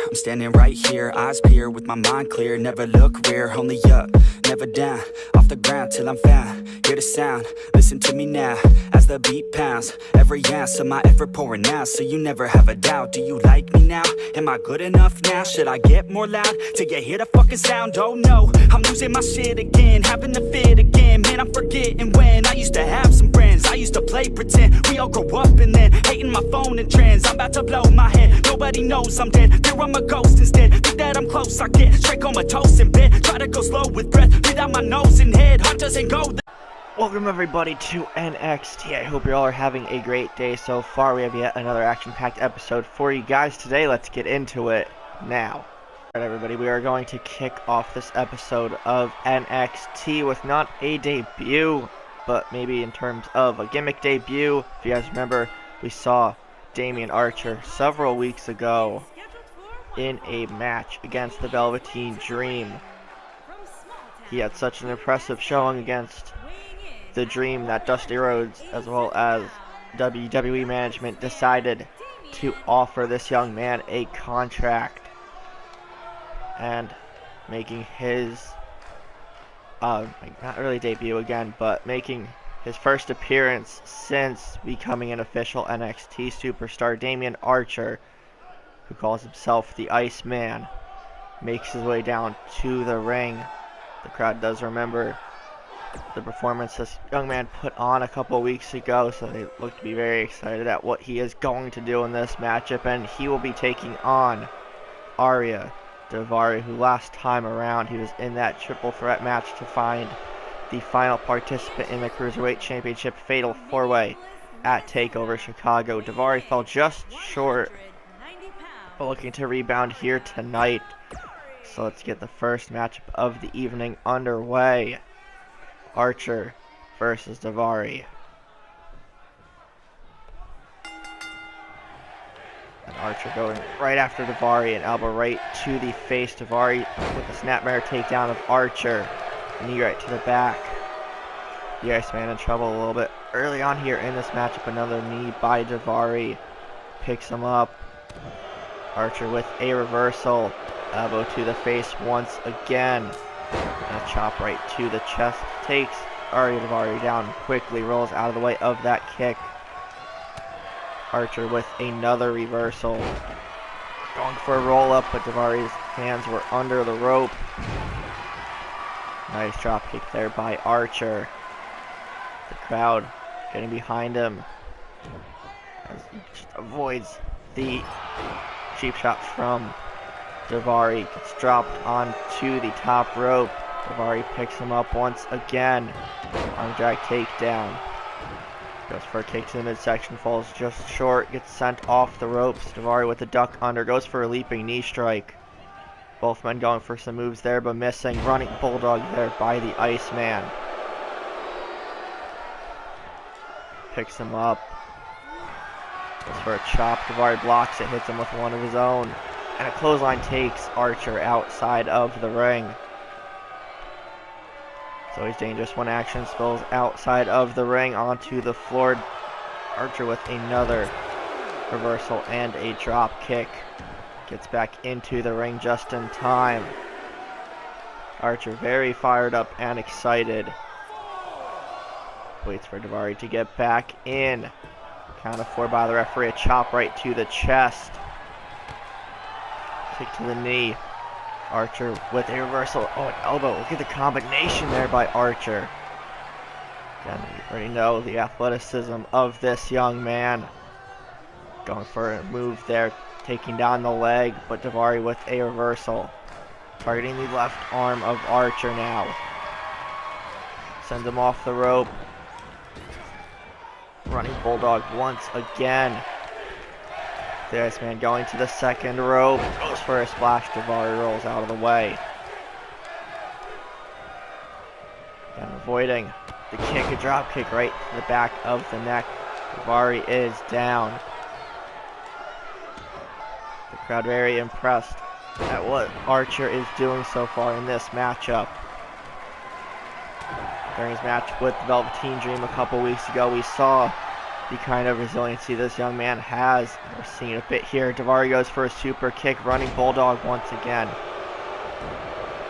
I'm standing right here, eyes peer with my mind clear. Never look rear, only up, never down. Off the ground till I'm found. Hear the sound, listen to me now. As the beat pounds, every ounce of my effort pouring out. So you never have a doubt, do you like me now? Am I good enough now? Should I get more loud? Till you hear the fucking sound, oh no. I'm losing my shit again, having to fit again. Man, I'm forgetting when I used to have some friends. I used to play pretend, we all grow up and then hating my phone and trends. I'm about to blow my head, nobody knows I'm dead. Fear I'm a ghost instead, think that I'm close, I get straight comatose in bed. Try to go slow with breath, breathe out my nose and head. Heart doesn't go there. Welcome everybody to NXT. I hope you all are having a great day so far. We have yet another action-packed episode for you guys today. Let's get into it now. Alright everybody, we are going to kick off this episode of NXT with not a debut, but maybe in terms of a gimmick debut. If you guys remember, we saw Damian Archer several weeks ago in a match against the Velveteen Dream. He had such an impressive showing against the Dream that Dusty Rhodes as well as WWE management decided to offer this young man a contract, and making his not really debut again, but making his first appearance since becoming an official NXT superstar. Damian Archer, who calls himself the Iceman, makes his way down to the ring. The crowd does remember the performance this young man put on a couple weeks ago, so they look to be very excited at what he is going to do in this matchup, and he will be taking on Ariya Daivari, who last time around he was in that triple threat match to find the final participant in the Cruiserweight Championship Fatal 4-Way at TakeOver Chicago. Daivari fell just short, but looking to rebound here tonight. So let's get the first matchup of the evening underway. Archer versus Daivari. And Archer going right after Daivari, an elbow right to the face. Daivari with a snapmare takedown of Archer. Knee right to the back. The Iceman in trouble a little bit early on here in this matchup. Another knee by Daivari. Picks him up. Archer with a reversal. Elbow to the face once again. And a chop right to the chest. Takes Ariya Daivari down quickly. Rolls out of the way of that kick. Archer with another reversal. Going for a roll up, but Daivari's hands were under the rope. Nice drop kick there by Archer. The crowd getting behind him as he just avoids the cheap shot from Daivari. Gets dropped onto the top rope. Daivari picks him up once again. Arm drag takedown. Goes for a kick to the midsection, falls just short, gets sent off the ropes. Daivari with a duck under, goes for a leaping knee strike. Both men going for some moves there, but missing. Running bulldog there by the Iceman. Picks him up. Goes for a chop. Daivari blocks it, hits him with one of his own. And a clothesline takes Archer outside of the ring. It's always dangerous when action spills outside of the ring onto the floor. Archer with another reversal and a drop kick. Gets back into the ring just in time. Archer very fired up and excited. Waits for Daivari to get back in. Count of 4 by the referee. A chop right to the chest. Kick to the knee. Archer with a reversal. Oh, an elbow. Look at the combination there by Archer. Again, we already know the athleticism of this young man. Going for a move there, taking down the leg, but Daivari with a reversal. Targeting the left arm of Archer now. Sends him off the rope. Running bulldog once again. The Iceman going to the second rope. Goes for a splash. Daivari rolls out of the way. And avoiding the kick, a drop kick right to the back of the neck. Daivari is down. The crowd very impressed at what Archer is doing so far in this matchup. During his match with the Velveteen Dream a couple weeks ago, we saw the kind of resiliency this young man has. We're seeing it a bit here. Daivari goes for a super kick, running bulldog once again.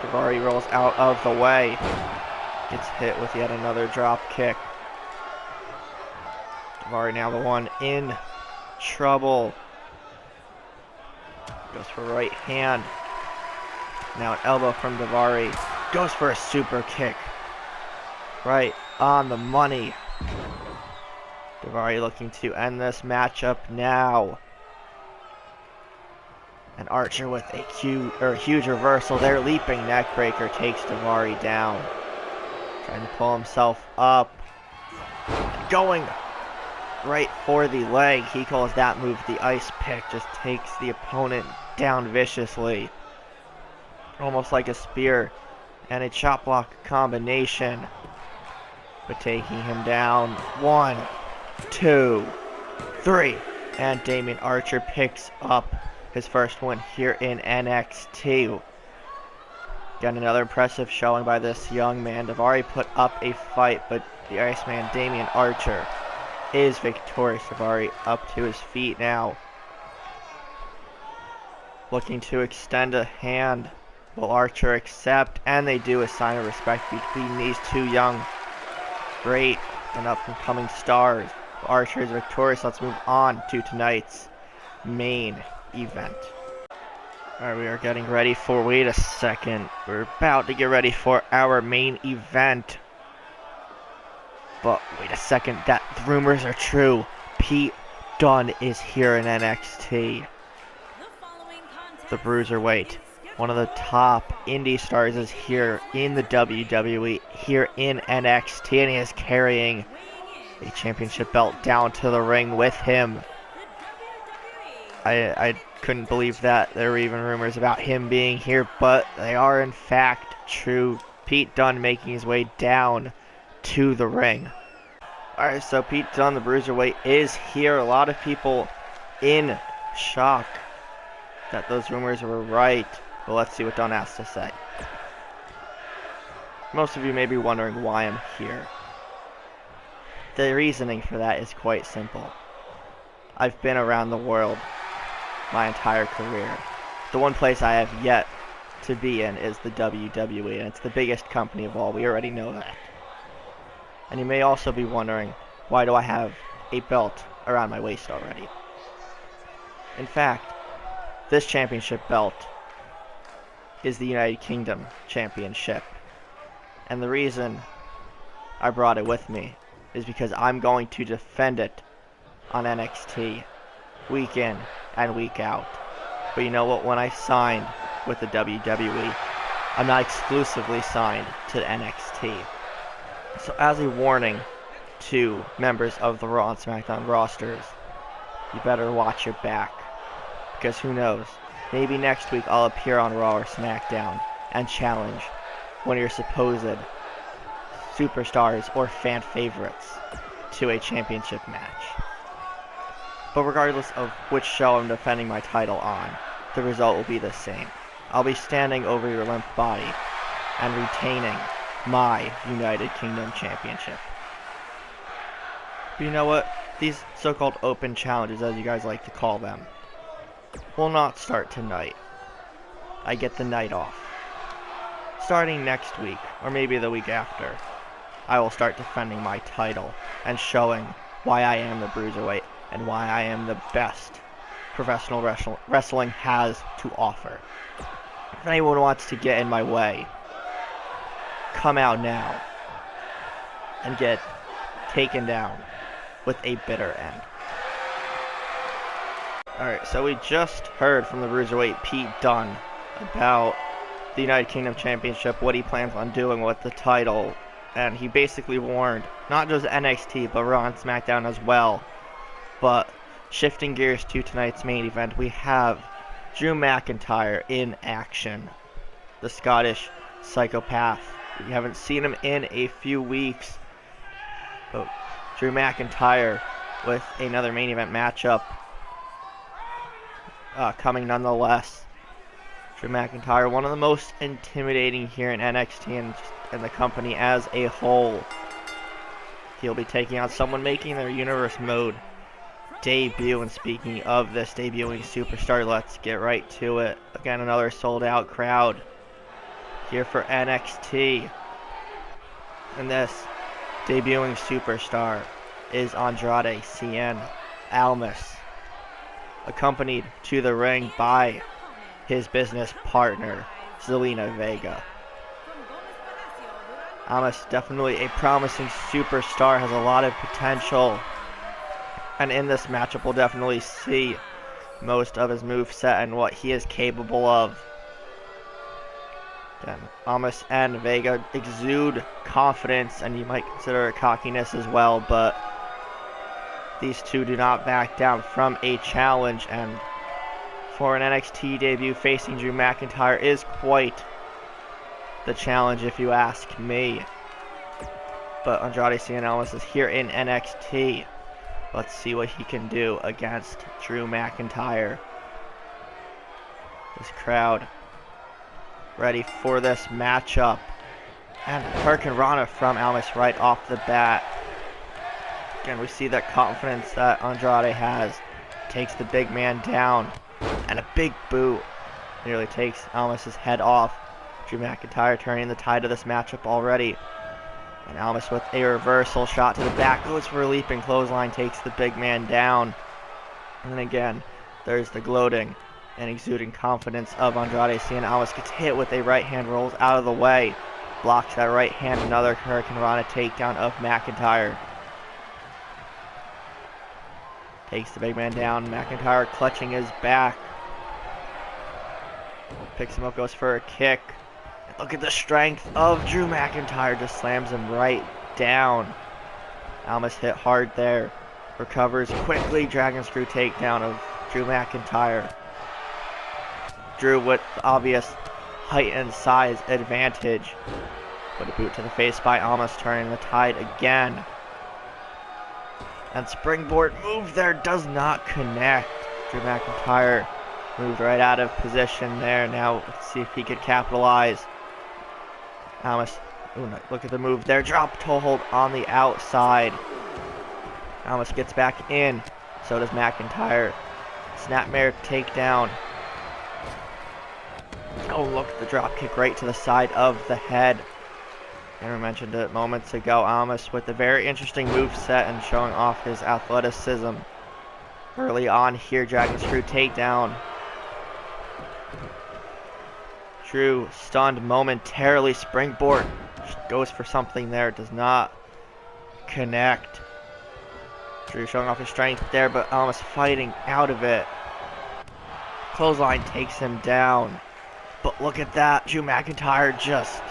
Daivari rolls out of the way. Gets hit with yet another drop kick. Daivari now the one in trouble. Goes for right hand. Now an elbow from Daivari. Goes for a super kick. Right on the money. Daivari looking to end this matchup now. And Archer with a huge reversal there. Leaping neckbreaker takes Daivari down. Trying to pull himself up. Going right for the leg. He calls that move the ice pick. Just takes the opponent down viciously. Almost like a spear and a chop block combination. But taking him down. 1, 2, 3. And Damien Archer picks up his first win here in NXT. Got another impressive showing by this young man. Daivari put up a fight, but the Iceman Damien Archer is victorious. Daivari up to his feet now. Looking to extend a hand. Will Archer accept? And they do. A sign of respect between these two young, great and up-and-coming stars. Archer is victorious. Let's move on to tonight's main event. Alright, we are getting ready for, wait a second, we're about to get ready for our main event. But wait a second, that the rumors are true. Pete Dunne is here in NXT. The Bruiserweight, one of the top indie stars, is here in the WWE, here in NXT, and he is carrying a championship belt down to the ring with him. I couldn't believe that there were even rumors about him being here, but they are in fact true. Pete Dunne making his way down to the ring. Alright, so Pete Dunne, the Bruiserweight, is here. A lot of people in shock that those rumors were right. But let's see what Dunne has to say. Most of you may be wondering why I'm here. The reasoning for that is quite simple. I've been around the world my entire career. The one place I have yet to be in is the WWE, and it's the biggest company of all. We already know that. And you may also be wondering, why do I have a belt around my waist already? In fact, this championship belt is the United Kingdom Championship. And the reason I brought it with me is because I'm going to defend it on NXT week in and week out. But you know what? When I signed with the WWE, I'm not exclusively signed to NXT. So as a warning to members of the Raw and SmackDown rosters, you better watch your back. Because who knows, maybe next week I'll appear on Raw or SmackDown and challenge one of your supposed superstars or fan favorites to a championship match. But regardless of which show I'm defending my title on, the result will be the same. I'll be standing over your limp body and retaining my United Kingdom Championship. But you know what? These so-called open challenges, as you guys like to call them, will not start tonight. I get the night off. Starting next week, or maybe the week after, I will start defending my title and showing why I am the Bruiserweight and why I am the best professional wrestling has to offer. If anyone wants to get in my way, come out now and get taken down with a bitter end. Alright, so we just heard from the Bruiserweight Pete Dunne about the United Kingdom Championship, what he plans on doing with the title, and he basically warned not just NXT but Raw and SmackDown as well. But shifting gears to tonight's main event, we have Drew McIntyre in action. The Scottish psychopath. We haven't seen him in a few weeks. But Drew McIntyre with another main event matchup coming nonetheless. Drew McIntyre, one of the most intimidating here in NXT and the company as a whole. he'll be taking on someone making their Universe Mode debut. And speaking of this debuting superstar, let's get right to it. Again, another sold out crowd here for NXT. And this debuting superstar is Andrade Cien Almas, accompanied to the ring by his business partner, Zelina Vega. Almas, definitely a promising superstar, has a lot of potential. And in this matchup, we'll definitely see most of his moveset and what he is capable of. Again, Almas and Vega exude confidence, and you might consider it cockiness as well, but these two do not back down from a challenge, and for an NXT debut facing Drew McIntyre is quite the challenge if you ask me. But Andrade Cien Almas is here in NXT. Let's see what he can do against Drew McIntyre. This crowd ready for this matchup. And Hurricane Rana from Almas right off the bat. Again, we see that confidence that Andrade has. Takes the big man down. And a big boot nearly takes Almas' head off. Drew McIntyre turning the tide of this matchup already. And Almas with a reversal shot to the back. Goes for a leaping clothesline. Takes the big man down. And then again, there's the gloating and exuding confidence of Andrade Cien Almas. Gets hit with a right hand. Rolls out of the way. Blocks that right hand. Another Hurricane Rana takedown of McIntyre. Takes the big man down. McIntyre clutching his back. Picks him up. Goes for a kick. Look at the strength of Drew McIntyre. Just slams him right down. Almas hit hard there. Recovers quickly. Dragon Screw takedown of Drew McIntyre. Drew with the obvious height and size advantage. But a boot to the face by Almas, turning the tide again. And springboard move there does not connect. Drew McIntyre moved right out of position there. Now let's see if he could capitalize. Almas, look at the move there. Drop toe hold on the outside. Almas gets back in. So does McIntyre. Snapmare takedown. Oh, look at the drop kick right to the side of the head. I mentioned it moments ago. Almas with a very interesting move set and showing off his athleticism early on here. Dragon Screw takedown. Drew stunned momentarily. Springboard goes for something there. Does not connect. Drew showing off his strength there, but Almas fighting out of it. Clothesline takes him down. But look at that. Drew McIntyre just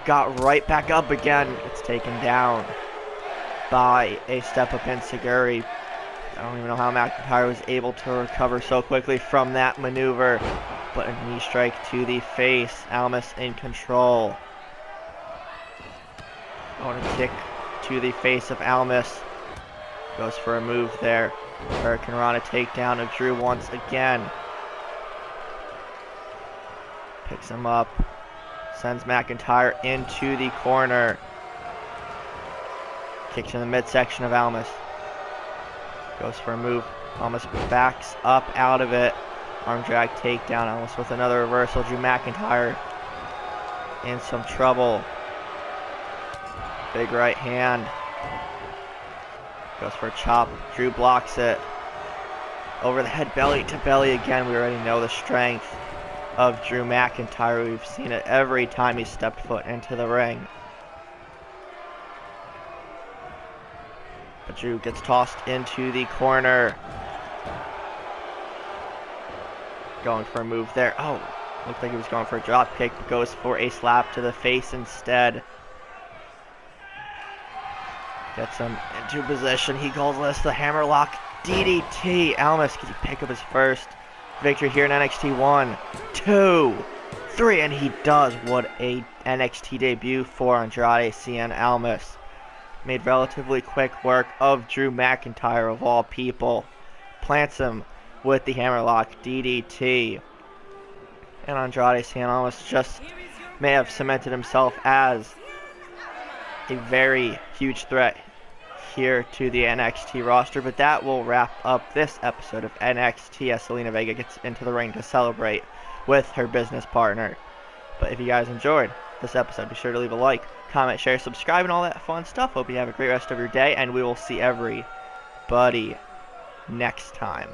got right back up again. It's taken down by a step-up Enzuigiri. I don't even know how McIntyre was able to recover so quickly from that maneuver. But a knee strike to the face. Almas in control. Going to kick to the face of Almas. Goes for a move there. Hurricane Rana takedown of Drew once again. Picks him up. Sends McIntyre into the corner. Kicks in the midsection of Almas. Goes for a move. Almas backs up out of it. Arm drag takedown. Almas with another reversal. Drew McIntyre in some trouble. Big right hand. Goes for a chop. Drew blocks it. Over the head, belly to belly again. We already know the strength of Drew McIntyre. We've seen it every time he stepped foot into the ring. But Drew gets tossed into the corner. Going for a move there. Oh, looked like he was going for a drop kick, but goes for a slap to the face instead. Gets him into position. He calls this the hammerlock DDT. Almas, can he pick up his first victory here in NXT? 1, 2, 3, and he does. What a NXT debut for Andrade Cien Almas. Made relatively quick work of Drew McIntyre of all people. Plants him with the hammerlock DDT. And Andrade Cien Almas just may have cemented himself as a very huge threat here to the NXT roster. But that will wrap up this episode of NXT as Zelina Vega gets into the ring to celebrate with her business partner. But if you guys enjoyed this episode, be sure to leave a like, comment, share, subscribe, and all that fun stuff. Hope you have a great rest of your day, and we will see everybody next time.